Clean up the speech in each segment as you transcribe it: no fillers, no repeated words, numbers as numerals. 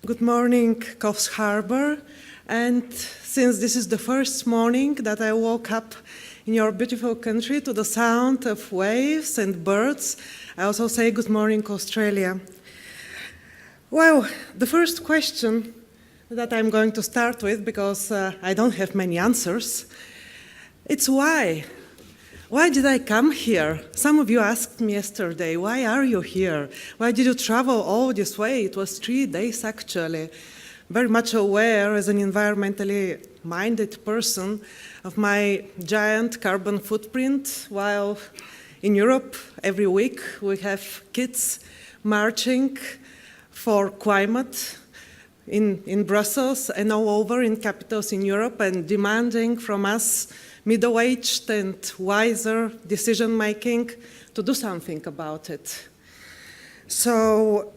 Good morning, Coffs Harbour. And since this is the first morning that I woke up in your beautiful country to the sound of waves and birds, I also say good morning, Australia. Well, the first question that I'm going to start with, because I don't have many answers, it's why? Why did I come here? Some of you asked me yesterday, why are you here? Why did you travel all this way? It was 3 days actually. Very much aware as an environmentally minded person of my giant carbon footprint, while in Europe every week we have kids marching for climate in Brussels and all over in capitals in Europe and demanding from us middle-aged and wiser decision-making to do something about it. So,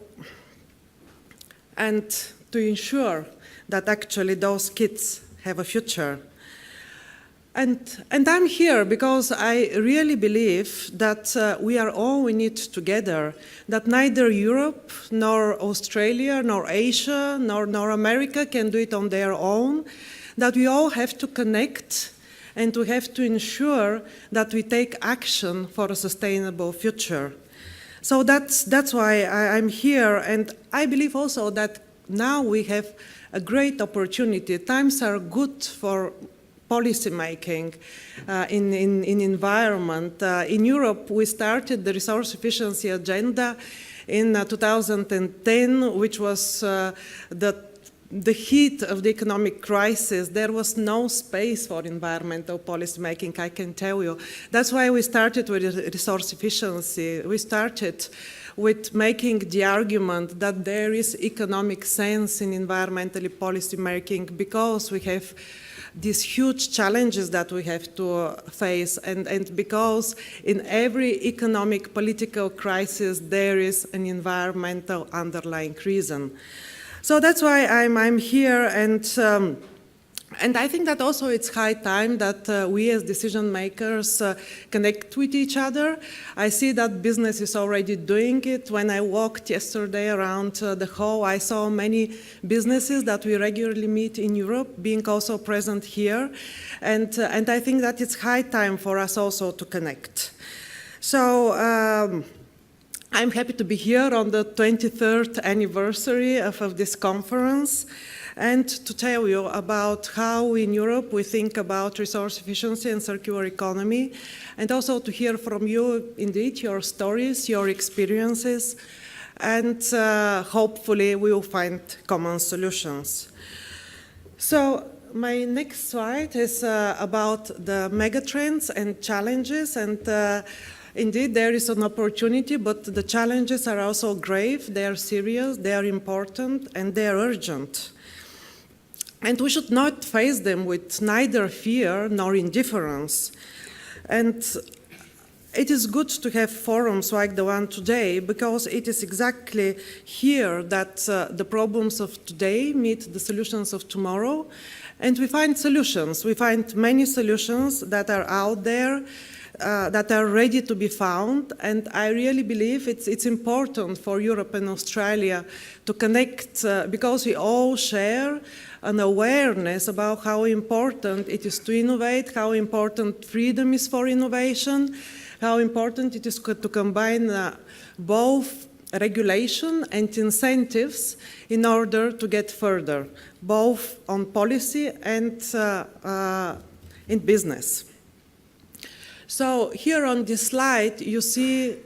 and to ensure that actually those kids have a future. And I'm here because I really believe that we are all in it together, that neither Europe, nor Australia, nor Asia, nor America can do it on their own, that we all have to connect and we have to ensure that we take action for a sustainable future. So that's why I'm here, and I believe also that now we have a great opportunity. Times are good for policy making in environment. In Europe, we started the resource efficiency agenda in 2010, which was the heat of the economic crisis. There was no space for environmental policy making, I can tell you. That's why we started with resource efficiency. We started with making the argument that there is economic sense in environmental policy making because we have these huge challenges that we have to face, and because in every economic political crisis there is an environmental underlying reason. So that's why I'm here, and I think that also it's high time that we as decision makers connect with each other. I see that business is already doing it. When I walked yesterday around the hall, I saw many businesses that we regularly meet in Europe being also present here, and I think that it's high time for us also to connect. So. I'm happy to be here on the 23rd anniversary of this conference and to tell you about how in Europe we think about resource efficiency and circular economy, and also to hear from you, indeed, your stories, your experiences, and hopefully we will find common solutions. So my next slide is about the megatrends and challenges, and indeed, there is an opportunity, but the challenges are also grave, they are serious, they are important, and they are urgent. And we should not face them with neither fear nor indifference. And it is good to have forums like the one today, because it is exactly here that the problems of today meet the solutions of tomorrow, and we find solutions. We find many solutions that are out there, that are ready to be found, and I really believe it's important for Europe and Australia to connect because we all share an awareness about how important it is to innovate, how important freedom is for innovation, how important it is to combine both regulation and incentives in order to get further, both on policy and in business. So here on this slide, you see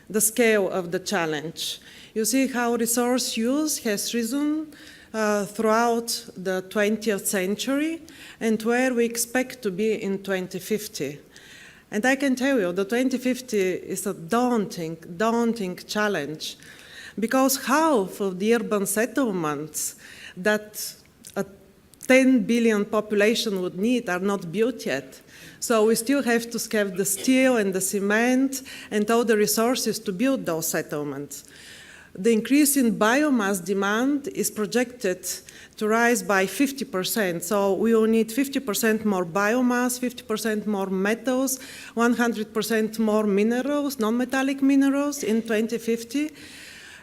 the scale of the challenge. You see how resource use has risen throughout the 20th century and where we expect to be in 2050. And I can tell you, the 2050 is a daunting challenge, because half of the urban settlements that a 10 billion population would need are not built yet. So we still have to scave the steel and the cement and all the resources to build those settlements. The increase in biomass demand is projected to rise by 50%. So we will need 50% more biomass, 50% more metals, 100% more minerals, non-metallic minerals in 2050.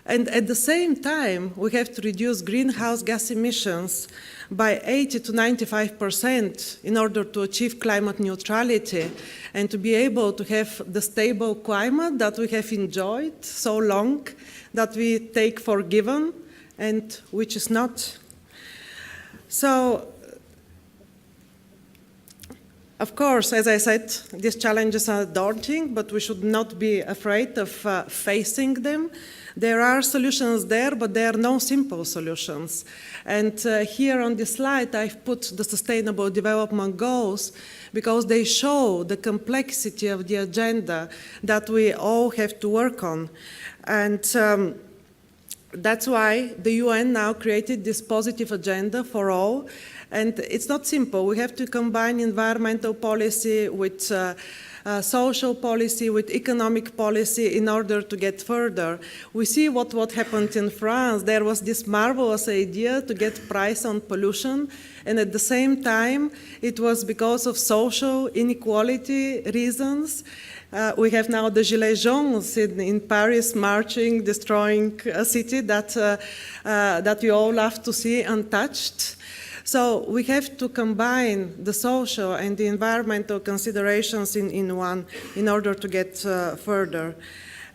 And at the same time, we have to reduce greenhouse gas emissions by 80 to 95% in order to achieve climate neutrality and to be able to have the stable climate that we have enjoyed so long, that we take for given, and which is not. So, of course, as I said, these challenges are daunting, but we should not be afraid of facing them. There are solutions there, but there are no simple solutions. And here on this slide, I've put the Sustainable Development Goals because they show the complexity of the agenda that we all have to work on. And that's why the UN now created this positive agenda for all. And it's not simple. We have to combine environmental policy with social policy, with economic policy in order to get further. We see what happened in France. There was this marvelous idea to get price on pollution, and at the same time, it was because of social inequality reasons. We have now the Gilets jaunes in Paris marching, destroying a city that we all love to see untouched. So we have to combine the social and the environmental considerations in one in order to get further.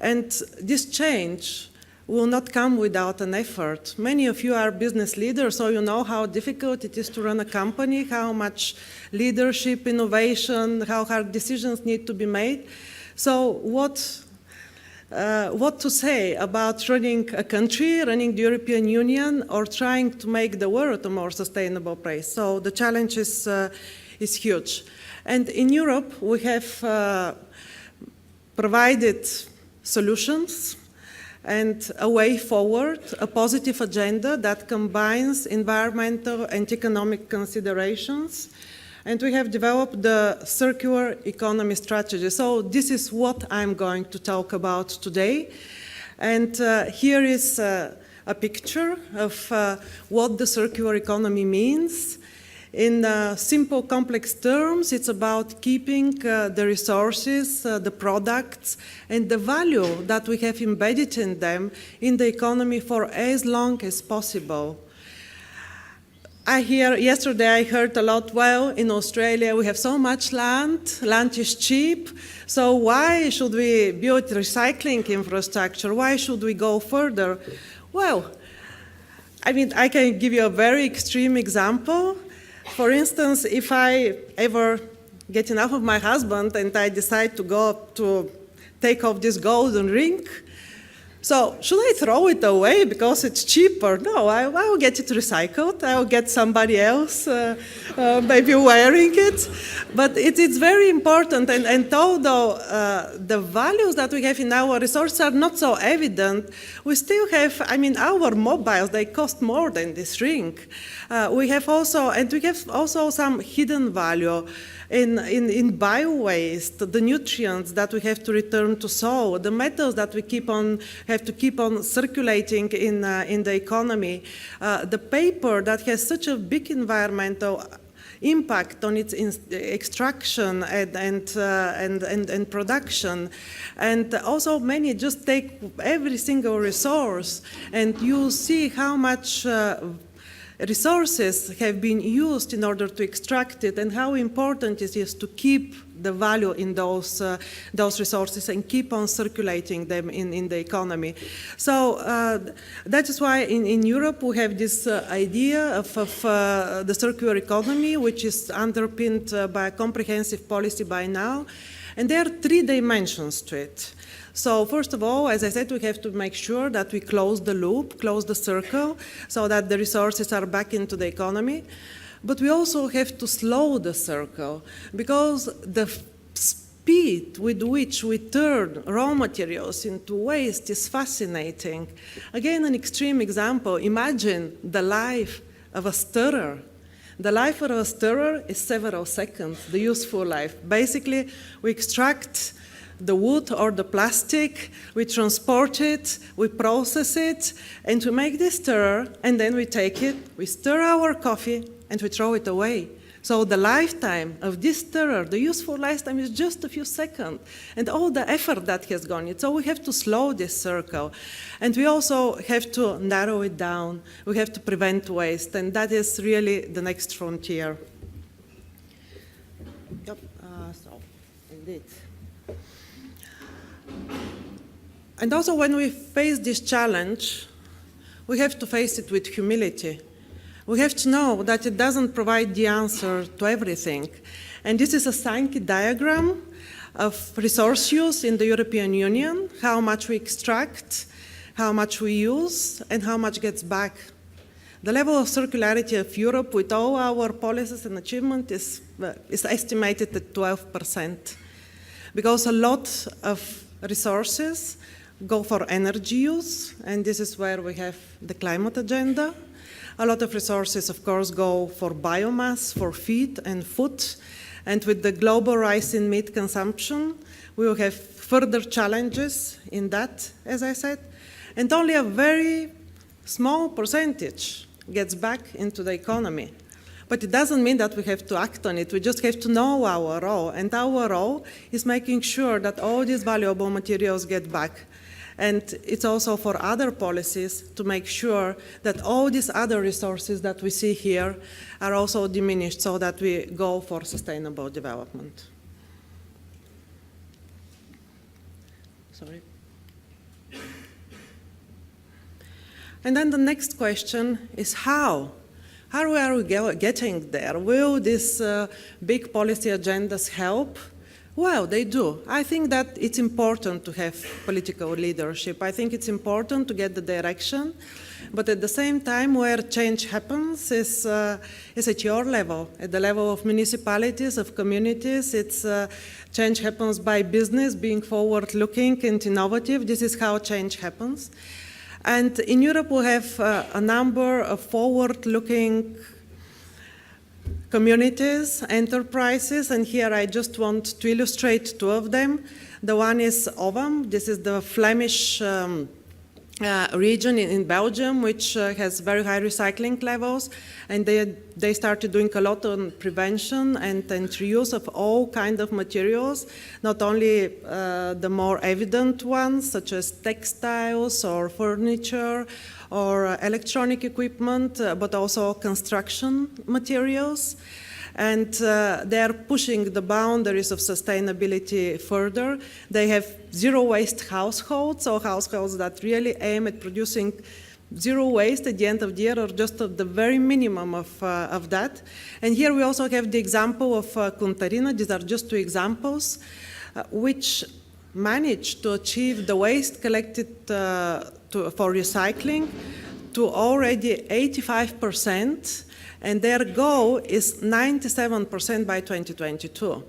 And this change will not come without an effort. Many of you are business leaders, so you know how difficult it is to run a company, how much leadership, innovation, how hard decisions need to be made. So what to say about running a country, running the European Union, or trying to make the world a more sustainable place? So the challenge is huge. And in Europe, we have provided solutions and a way forward, a positive agenda that combines environmental and economic considerations. And we have developed the circular economy strategy. So this is what I'm going to talk about today. And here is a picture of what the circular economy means. In simple, complex terms, it's about keeping the resources, the products, and the value that we have embedded in them in the economy for as long as possible. Yesterday I heard a lot, well, in Australia we have so much land is cheap, so why should we build recycling infrastructure? Why should we go further? Well, I mean, I can give you a very extreme example. For instance, if I ever get enough of my husband and I decide to take off this golden ring, so should I throw it away because it's cheaper? No, I will get it recycled. I will get somebody else maybe wearing it. But it's very important. And although the values that we have in our resources are not so evident, we still have, I mean, our mobiles, they cost more than this ring. We have also some hidden value in bio-waste, the nutrients that we have to return to soil, the metals that we have to keep on circulating in the economy, the paper that has such a big environmental impact on its extraction and production. And also many just take every single resource and you see how much resources have been used in order to extract it and how important it is to keep the value in those resources and keep on circulating them in the economy. So that is why in Europe we have this idea of the circular economy, which is underpinned by a comprehensive policy by now. And there are 3 dimensions to it. So first of all, as I said, we have to make sure that we close the loop, close the circle, so that the resources are back into the economy. But we also have to slow the circle, because the speed with which we turn raw materials into waste is fascinating. Again, an extreme example. Imagine the life of a stirrer. The life of a stirrer is several seconds, the useful life. Basically, we extract the wood or the plastic, we transport it, we process it, and we make this stirrer, and then we take it, we stir our coffee, and we throw it away. So the lifetime of this terror, the useful lifetime is just a few seconds, and all the effort that has gone in. So we have to slow this circle. And we also have to narrow it down. We have to prevent waste, and that is really the next frontier. Yep, so indeed. And also when we face this challenge, we have to face it with humility. We have to know that it doesn't provide the answer to everything. And this is a Sankey diagram of resource use in the European Union, how much we extract, how much we use, and how much gets back. The level of circularity of Europe with all our policies and achievement is estimated at 12%, because a lot of resources go for energy use, and this is where we have the climate agenda. A lot of resources, of course, go for biomass, for feed and food. And with the global rise in meat consumption, we will have further challenges in that, as I said. And only a very small percentage gets back into the economy. But it doesn't mean that we have to act on it. We just have to know our role. And our role is making sure that all these valuable materials get back. And it's also for other policies to make sure that all these other resources that we see here are also diminished so that we go for sustainable development. Sorry. And then the next question is how? How are we getting there? Will these big policy agendas help? Well, they do. I think that it's important to have political leadership. I think it's important to get the direction, but at the same time, where change happens is at your level, at the level of municipalities, of communities. Change happens by business being forward-looking and innovative. This is how change happens. And in Europe, we have a number of forward-looking communities, enterprises, and here I just want to illustrate two of them. The one is Ovam. This is the Flemish region in Belgium, which has very high recycling levels, and they started doing a lot on prevention and reuse of all kinds of materials, not only the more evident ones, such as textiles or furniture, or electronic equipment, but also construction materials. And they are pushing the boundaries of sustainability further. They have zero waste households, or households that really aim at producing zero waste at the end of the year, or just at the very minimum of that. And here we also have the example of Kuntarina. These are just two examples, which managed to achieve the waste collected for recycling to already 85%, and their goal is 97% by 2022.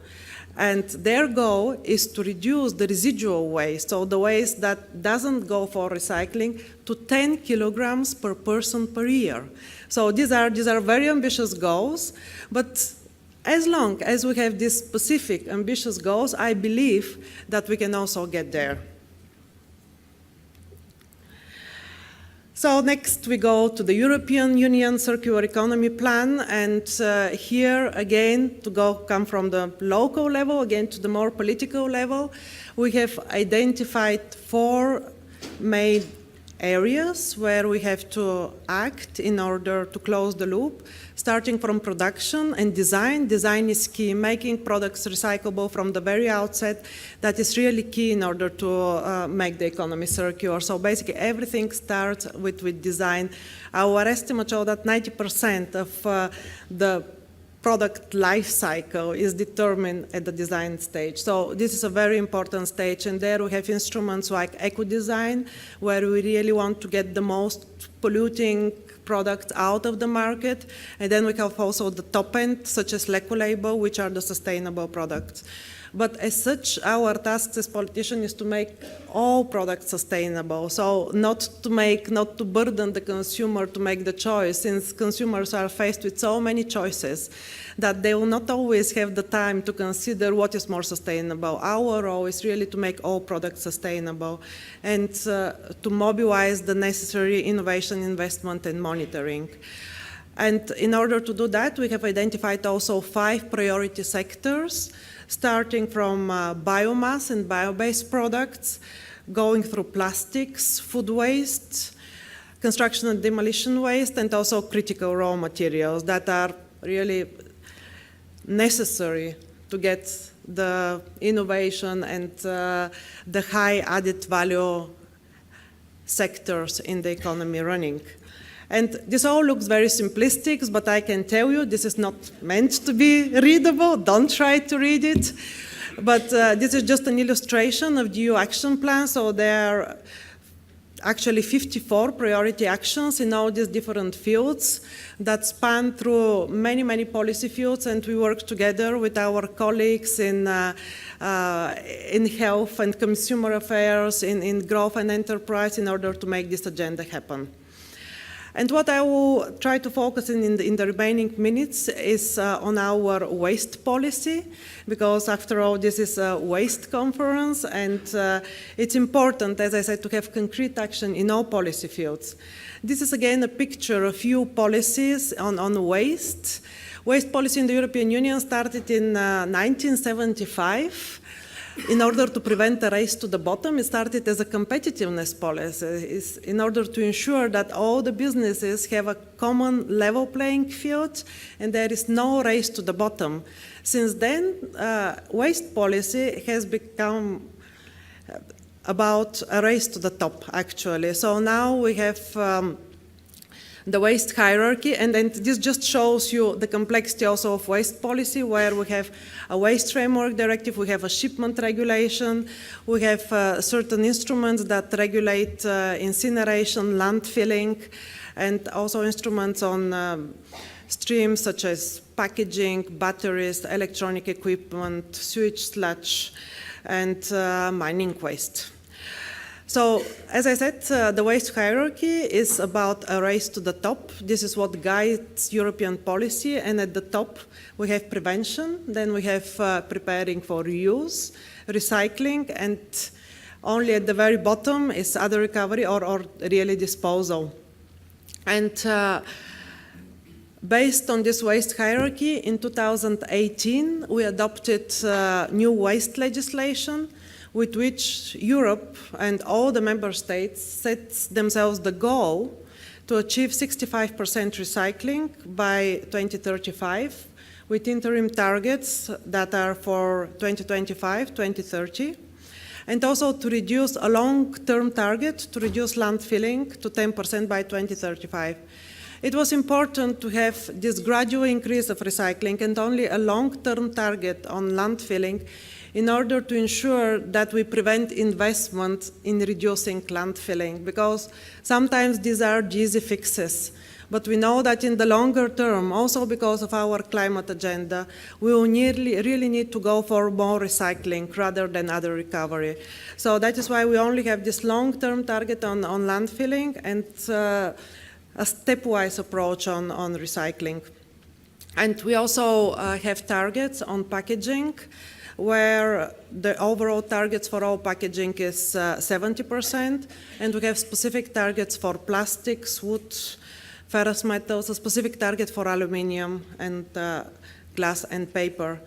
And their goal is to reduce the residual waste, so the waste that doesn't go for recycling, to 10 kilograms per person per year. So these are very ambitious goals, but as long as we have these specific ambitious goals, I believe that we can also get there. So next we go to the European Union Circular Economy Plan, and here again, come from the local level, again to the more political level, we have identified 4 main areas where we have to act in order to close the loop, starting from production and design. Design is key, making products recyclable from the very outset. That is really key in order to make the economy circular. So basically everything starts with design. Our estimates show that 90% of the product life cycle is determined at the design stage. So this is a very important stage, and there we have instruments like eco-design, where we really want to get the most polluting products out of the market. And then we have also the top end, such as Eco-label, which are the sustainable products. But as such, our task as politicians is to make all products sustainable. So not to burden the consumer to make the choice, since consumers are faced with so many choices that they will not always have the time to consider what is more sustainable. Our role is really to make all products sustainable and to mobilize the necessary innovation, investment, and monitoring. And in order to do that, we have identified also 5 priority sectors, starting from biomass and bio-based products, going through plastics, food waste, construction and demolition waste, and also critical raw materials that are really necessary to get the innovation and the high added value sectors in the economy running. And this all looks very simplistic, but I can tell you this is not meant to be readable. Don't try to read it. But this is just an illustration of the EU action plan. So there are actually 54 priority actions in all these different fields that span through many, many policy fields, and we work together with our colleagues in health and consumer affairs, in growth and enterprise in order to make this agenda happen. And what I will try to focus in the remaining minutes is on our waste policy, because after all, this is a waste conference, and it's important, as I said, to have concrete action in all policy fields. This is again a picture of few policies on waste. Waste policy in the European Union started in 1975. In order to prevent a race to the bottom, it started as a competitiveness policy, in order to ensure that all the businesses have a common level playing field and there is no race to the bottom. Since then, waste policy has become about a race to the top, actually. So now we have the waste hierarchy, and then this just shows you the complexity also of waste policy, where we have a waste framework directive, we have a shipment regulation, we have certain instruments that regulate incineration, landfilling, and also instruments on streams such as packaging, batteries, electronic equipment, sewage sludge, and mining waste. So, as I said, the waste hierarchy is about a race to the top. This is what guides European policy, and at the top we have prevention, then we have preparing for reuse, recycling, and only at the very bottom is other recovery or really disposal. And based on this waste hierarchy, in 2018 we adopted new waste legislation, with which Europe and all the member states set themselves the goal to achieve 65% recycling by 2035, with interim targets that are for 2025, 2030, and also to reduce a long-term target to reduce landfilling to 10% by 2035. It was important to have this gradual increase of recycling and only a long-term target on landfilling in order to ensure that we prevent investment in reducing landfilling, because sometimes these are easy fixes. But we know that in the longer term, also because of our climate agenda, we will really need to go for more recycling rather than other recovery. So that is why we only have this long-term target on landfilling and a stepwise approach on recycling. And we also have targets on packaging, where the overall targets for all packaging is 70%, and we have specific targets for plastics, wood, ferrous metals, a specific target for aluminium and glass and paper.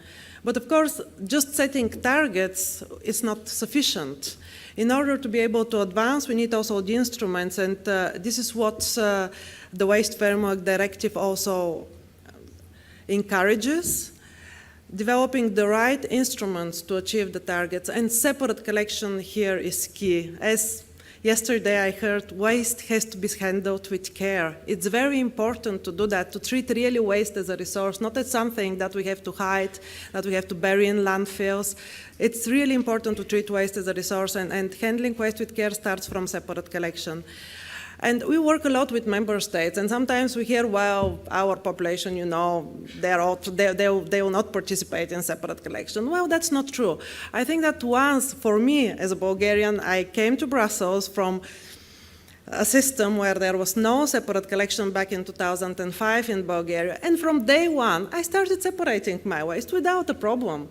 But of course, just setting targets is not sufficient. In order to be able to advance, we need also the instruments, and this is what the Waste Framework Directive also encourages. Developing the right instruments to achieve the targets, and separate collection here is key. As yesterday I heard, waste has to be handled with care. It's very important to do that, to treat really waste as a resource, not as something that we have to hide, that we have to bury in landfills. It's really important to treat waste as a resource, and handling waste with care starts from separate collection. And we work a lot with member states, and sometimes we hear, well, our population, you know, they will not participate in separate collection. Well, that's not true. I think that once, for me as a Bulgarian, I came to Brussels from a system where there was no separate collection back in 2005 in Bulgaria. And from day one, I started separating my waste without a problem.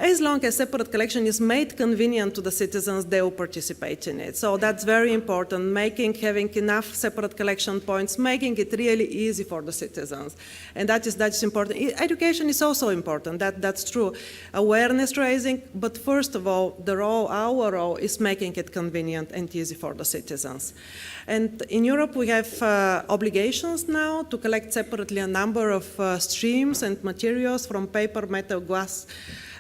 As long as separate collection is made convenient to the citizens, they will participate in it. So that's very important, having enough separate collection points, making it really easy for the citizens. And that is important. Education is also important, that's true. Awareness raising, but first of all, our role is making it convenient and easy for the citizens. And in Europe, we have obligations now to collect separately a number of streams and materials from paper, metal, glass,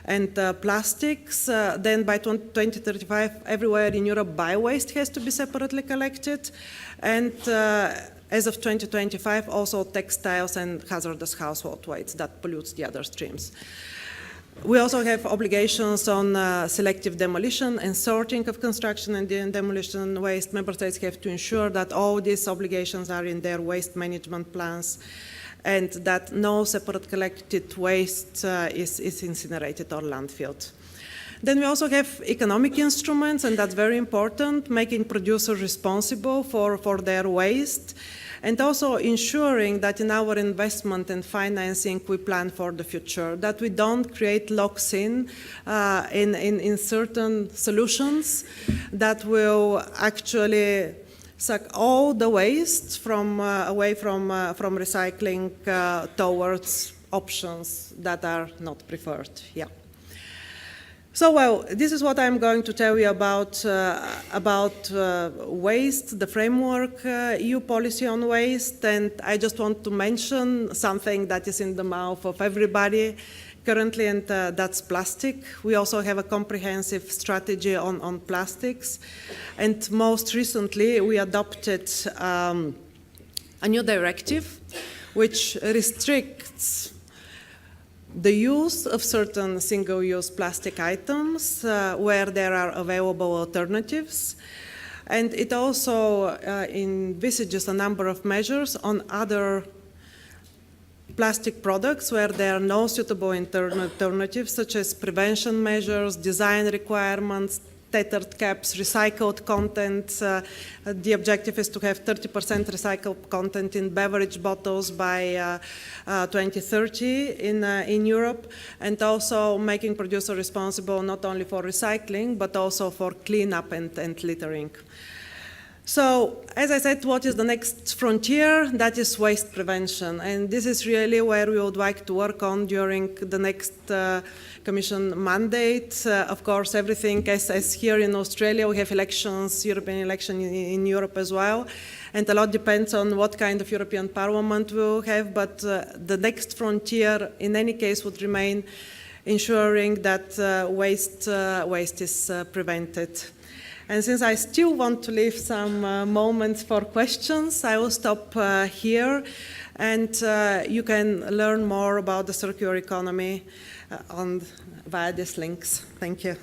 and plastics. Then by 2035, everywhere in Europe, bio-waste has to be separately collected. And as of 2025, also textiles and hazardous household waste that pollutes the other streams. We also have obligations on selective demolition and sorting of construction and demolition waste. Member states have to ensure that all these obligations are in their waste management plans, and that no separate collected waste is incinerated or landfilled. Then we also have economic instruments, and that's very important, making producers responsible for their waste, and also ensuring that in our investment and financing we plan for the future, that we don't create locks in certain solutions that will actually suck all the waste away from recycling towards options that are not preferred. Yeah. So, well, this is what I'm going to tell you about waste, the framework, EU policy on waste, and I just want to mention something that is in the mouth of everybody currently, and that's plastic. We also have a comprehensive strategy on plastics. And most recently, we adopted a new directive which restricts the use of certain single-use plastic items where there are available alternatives. And it also envisages a number of measures on other plastic products where there are no suitable alternatives, such as prevention measures, design requirements, tethered caps, recycled content. The objective is to have 30% recycled content in beverage bottles by 2030 in Europe, and also making producers responsible not only for recycling, but also for cleanup and littering. So, as I said, what is the next frontier? That is waste prevention. And this is really where we would like to work on during the next Commission mandate. Of course, everything, as here in Australia, we have elections, European election in Europe as well. And a lot depends on what kind of European Parliament we'll have. But the next frontier, in any case, would remain ensuring that waste is prevented. And since I still want to leave some moments for questions, I will stop here, and you can learn more about the circular economy via these links. Thank you.